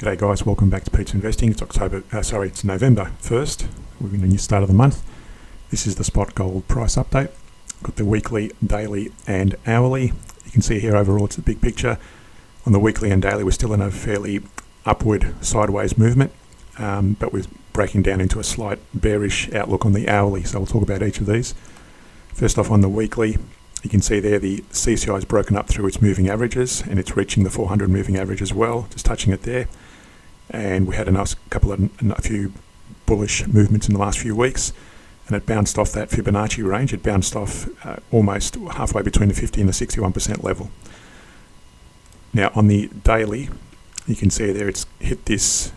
G'day guys, welcome back to Pete's Investing. It's it's November 1st. We're in a new start of the month. This is the spot gold price update. Got the weekly, daily and hourly. You can see here overall it's a big picture. On the weekly and daily we're still in a fairly upward sideways movement, but we're breaking down into a slight bearish outlook on the hourly, so we'll talk about each of these. First off, on the weekly, you can see there the CCI is broken up through its moving averages and it's reaching the 400 moving average as well, just touching it there. And we had a few bullish movements in the last few weeks, and it bounced off that Fibonacci range. It bounced off almost halfway between the 50 and the 61% level. Now on the daily, you can see there it's hit this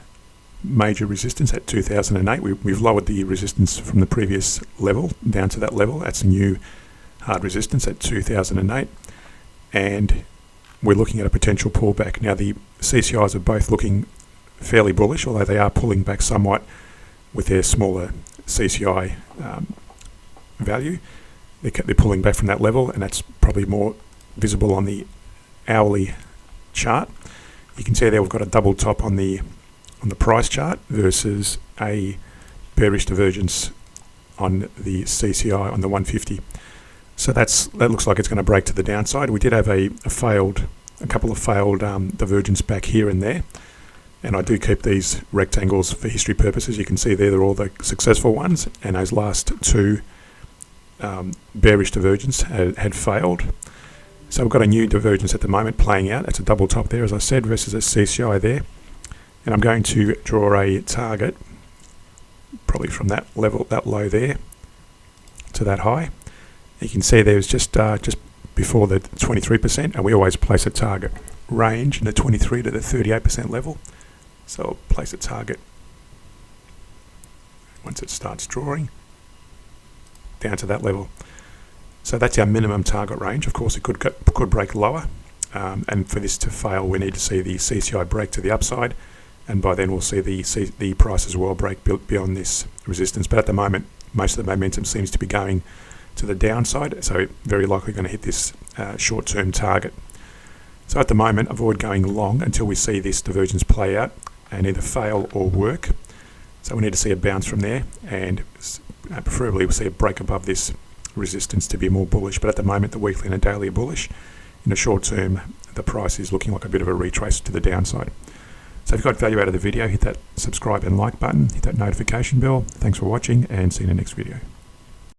major resistance at 2008. We've lowered the resistance from the previous level down to that level. That's a new hard resistance at 2008, and we're looking at a potential pullback. Now the CCIs are both looking fairly bullish, although they are pulling back somewhat with their smaller CCI value. They're pulling back from that level, and that's probably more visible on the hourly chart. You can see there we've got a double top on the price chart versus a bearish divergence on the CCI on the 150. So that looks like it's going to break to the downside. We did have a couple of failed divergence back here and there, and I do keep these rectangles for history purposes. You can see there they're all the successful ones, and those last two bearish divergence had failed. So we've got a new divergence at the moment playing out. It's a double top there, as I said, versus a CCI there, and I'm going to draw a target probably from that level, that low there, to that high. You can see there's just before the 23%, and we always place a target range in the 23 to the 38% level. So I'll place a target once it starts drawing down to that level. So that's our minimum target range. Of course, it could break lower, and for this to fail, we need to see the CCI break to the upside, and by then we'll see the price as well break beyond this resistance. But at the moment, most of the momentum seems to be going to the downside, so very likely going to hit this short-term target. So at the moment, avoid going long until we see this divergence play out and either fail or work. So we need to see a bounce from there, and preferably we'll see a break above this resistance to be more bullish. But at the moment, the weekly and the daily are bullish. In the short term, the price is looking like a bit of a retrace to the downside. So if you got value out of the video, hit that subscribe and like button, hit that notification bell. Thanks for watching, and see you in the next video.